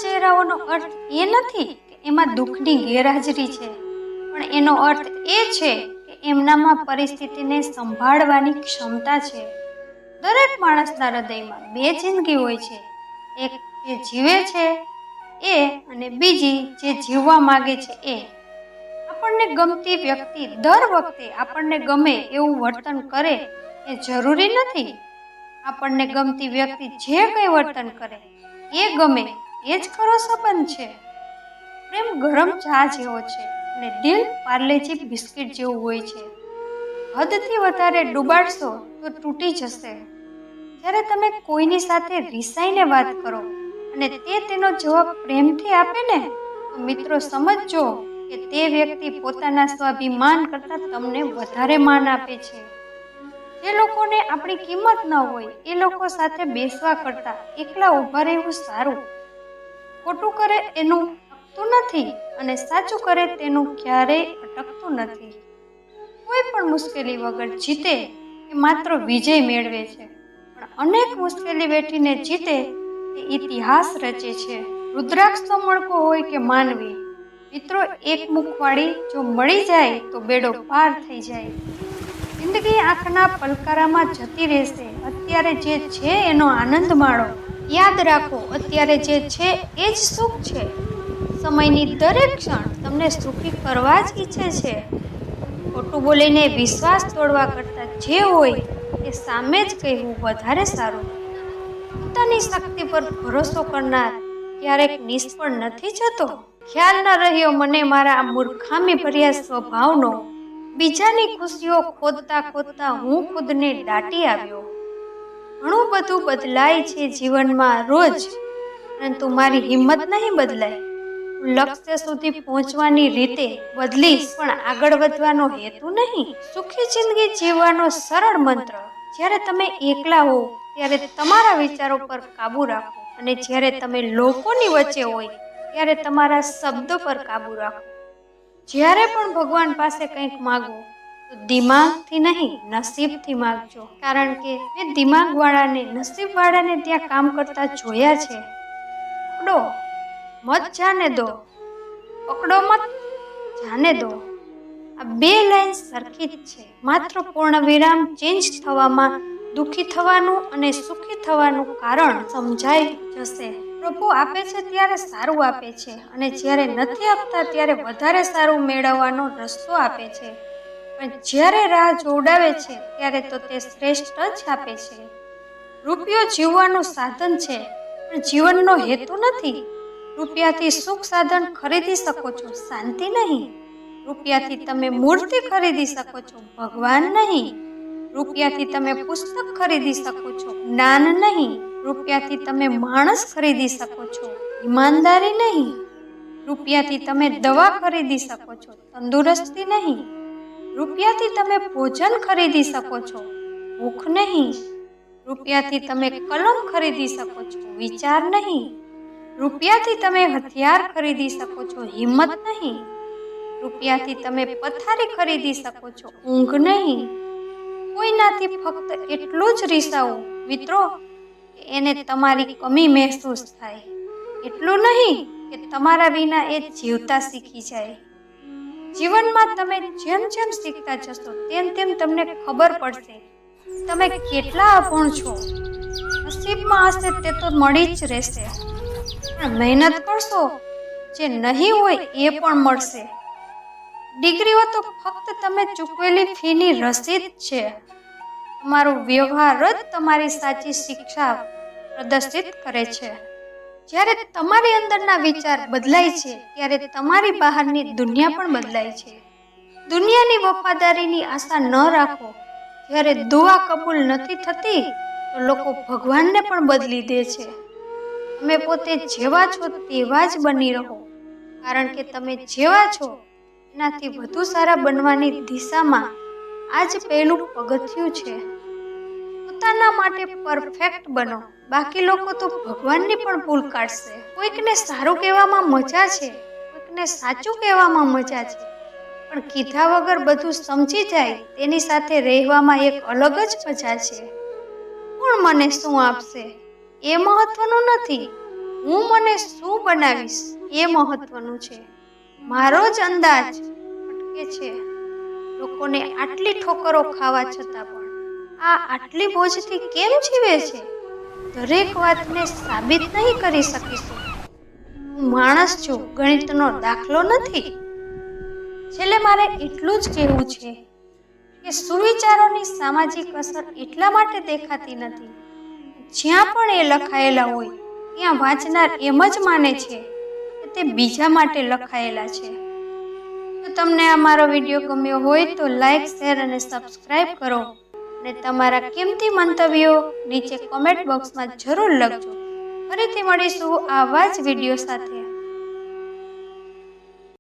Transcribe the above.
ચહેરાઓનો અર્થ એ નથી કે એમાં દુઃખની ગેરહાજરી છે, પણ એનો અર્થ એ છે કે એમનામાં પરિસ્થિતિને સંભાળવાની ક્ષમતા છે. દરેક માણસના હૃદયમાં બે જિંદગી હોય છે, એક જે જીવે છે એ અને બીજી જે જીવવા માંગે છે એ. આપણને ગમતી વ્યક્તિ દર વખતે આપણને ગમે એવું વર્તન કરે એ જરૂરી નથી. આપણને ગમતી વ્યક્તિ જે કંઈ વર્તન કરે એ ગમે એ જ ખરો સંબંધ છે. પ્રેમ ગરમ ચા જેવો છે અને દિલ પાર્લેજી બિસ્કિટ જેવું હોય છે. હદથી વધારે ડૂબાડશો તો તૂટી જશે. જ્યારે તમે કોઈની સાથે રિસાઈને વાત કરો અને તે તેનો જવાબ પ્રેમથી આપે ને, તો મિત્રો સમજજો કે તે વ્યક્તિ પોતાના સ્વાભિમાન કરતાં તમને વધારે માન આપે છે. જે લોકોને આપણી કિંમત ન હોય એ લોકો સાથે બેસવા કરતાં એકલા ઊભા રહેવું સારું. ખોટું કરે એનું અટકતું નથી અને સાચું કરે તેનું ક્યારેય અટકતું નથી. કોઈ પણ મુશ્કેલી વગર જીતે એ માત્ર વિજય મેળવે છે, પણ અનેક મુશ્કેલી વેઠીને જીતે તે ઇતિહાસ રચે છે. રુદ્રાક્ષનો મણકો હોય કે માનવી, મિત્રો એક મુખવાળી જો મળી જાય તો બેડો પાર થઈ જાય. જિંદગી આંખના પલકારામાં જતી રહેશે. અત્યારે જે છે એનો આનંદ માણો. યાદ રાખો, અત્યારે જે છે એ જ સુખ છે. સમયની દરેક ક્ષણ તમને સુખી કરવા જ ઈચ્છે છે. ખોટું બોલીને વિશ્વાસ તોડવા કરતાં જે હોય એ સામે જ કહેવું વધારે સારું. પોતાની શક્તિ પર ભરોસો કરનાર ક્યારેક નિષ્ફળ નથી જતો. ખ્યાલ ન રહ્યો મને મારા આ મૂર્ખામી ભર્યા સ્વભાવનો. બીજાની ખુશીઓ ખોદતા ખોદતા હું ખુદને દાટી આવ્યો. ઘણું બધું બદલાય છે જીવનમાં રોજ, પરંતુ મારી હિંમત નહીં બદલાય. હું લક્ષ્ય સુધી પહોંચવાની રીતે બદલીશ, પણ આગળ વધવાનો હેતુ નહીં. સુખી જિંદગી જીવવાનો સરળ મંત્ર: જ્યારે તમે એકલા હો ત્યારે તમારા વિચારો પર કાબૂ રાખો, અને જ્યારે તમે લોકોની વચ્ચે હોય ત્યારે તમારા શબ્દો પર કાબૂ રાખો. જ્યારે પણ ભગવાન પાસે કંઈક માગો તો દિમાગથી નહીં, નસીબથી માગજો. કારણ કે મેં દિમાગવાળાને નસીબવાળાને ત્યાં કામ કરતા જોયા છે. પકડો મત જાને દો, પકડો મત જાને દો. આ બે લાઈન સરખી જ છે. માત્ર પૂર્ણ વિરામ ચેન્જ થવામાં દુઃખી થવાનું અને સુખી થવાનું કારણ સમજાઈ જશે. પ્રભુ આપે છે ત્યારે સારું આપે છે, અને જ્યારે નથી આપતા ત્યારે વધારે સારું મેળવવાનો રસ્તો આપે છે. પણ જ્યારે રાહ જોવડાવે છે ત્યારે તો તે શ્રેષ્ઠ જ આપે છે. રૂપિયો જીવવાનું સાધન છે, પણ જીવનનો હેતુ નથી. રૂપિયાથી સુખ સાધન ખરીદી શકો છો, શાંતિ નહીં. રૂપિયાથી તમે મૂર્તિ ખરીદી શકો છો, ભગવાન નહીં. રૂપિયાથી તમે પુસ્તક ખરીદી શકો છો, જ્ઞાન નહીં. રૂપિયાથી તમે માણસ ખરીદી શકો છો, ઈમાનદારી નહીં. રૂપિયાથી તમે દવા ખરીદી શકો છો, તંદુરસ્તી નહીં. રૂપિયાથી તમે ભોજન ખરીદી શકો છો, ભૂખ નહીં. રૂપિયાથી તમે કલમ ખરીદી શકો છો, વિચાર નહીં. રૂપિયાથી તમે હથિયાર ખરીદી શકો છો, હિંમત નહીં. રૂપિયાથી તમે પથારી ખરીદી શકો છો, ઊંઘ નહીં. કોઈનાથી ફક્ત એટલું જ રીસાવું મિત્રો કે એને તમારી કમી મહેસૂસ થાય, એટલું નહીં કે તમારા વિના એ જીવતા શીખી જાય. જીવનમાં તમે જેમ જેમ શીખતા જશો તેમ તેમ તમને ખબર પડશે તમે કેટલા અભણ છો. નસીબમાં હશે તે તો મળી જ રહેશે, પણ મહેનત કરશો જે નહીં હોય એ પણ મળશે. ડિગ્રીઓ તો ફક્ત તમે ચૂકવેલી ફીની રસીદ છે. તમારો વ્યવહાર જ તમારી સાચી શિક્ષા પ્રદર્શિત કરે છે. જ્યારે તમારી અંદરના વિચાર બદલાય છે ત્યારે તમારી બહારની દુનિયા પણ બદલાય છે. દુનિયાની વફાદારીની આશા ન રાખો. જ્યારે દુઆ કબૂલ નથી થતી તો લોકો ભગવાનને પણ બદલી દે છે. તમે પોતે જેવા છો તેવા જ બની રહો, કારણ કે તમે જેવા છો એનાથી વધુ સારા બનવાની દિશામાં આજ પહેલું પગથિયું છે. પોતાના માટે પરફેક્ટ બનો, બાકી લોકો તો ભગવાનની પણ ભૂલ કાઢશે. કોઈકને સારું કહેવામાં મજા છે, કોઈકને સાચું કહેવામાં મજા છે, પણ કીધા વગર બધું સમજી જાય તેની સાથે રહેવામાં એક અલગ જ મજા છે. કોણ મને શું આપશે એ મહત્વનું નથી, હું મને શું બનાવીશ એ મહત્વનું છે. મારો જ અંદાજ અટકે છે. લોકોને આટલી ઠોકરો ખાવા છતાં પણ આ આટલી બોજથી કેમ જીવે છે? દરેક વાતને સાબિત નહીં કરી શકીશું. હું માણસ છું, ગણિતનો દાખલો નથી. છેલ્લે મારે એટલું જ કહેવું છે કે સુવિચારોની સામાજિક અસર એટલા માટે દેખાતી નથી. જ્યાં પણ એ લખાયેલા હોય ત્યાં વાંચનાર એમ જ માને છે કે તે બીજા માટે લખાયેલા છે. જો તમને આ મારો વિડીયો ગમ્યો હોય તો લાઈક, શેર અને સબસ્ક્રાઇબ કરો અને તમારા કિંમતી મંતવ્યો નીચે કોમેન્ટ બોક્સમાં જરૂર લખજો. ફરીથી મળીશું આવા જ વિડીયો સાથે.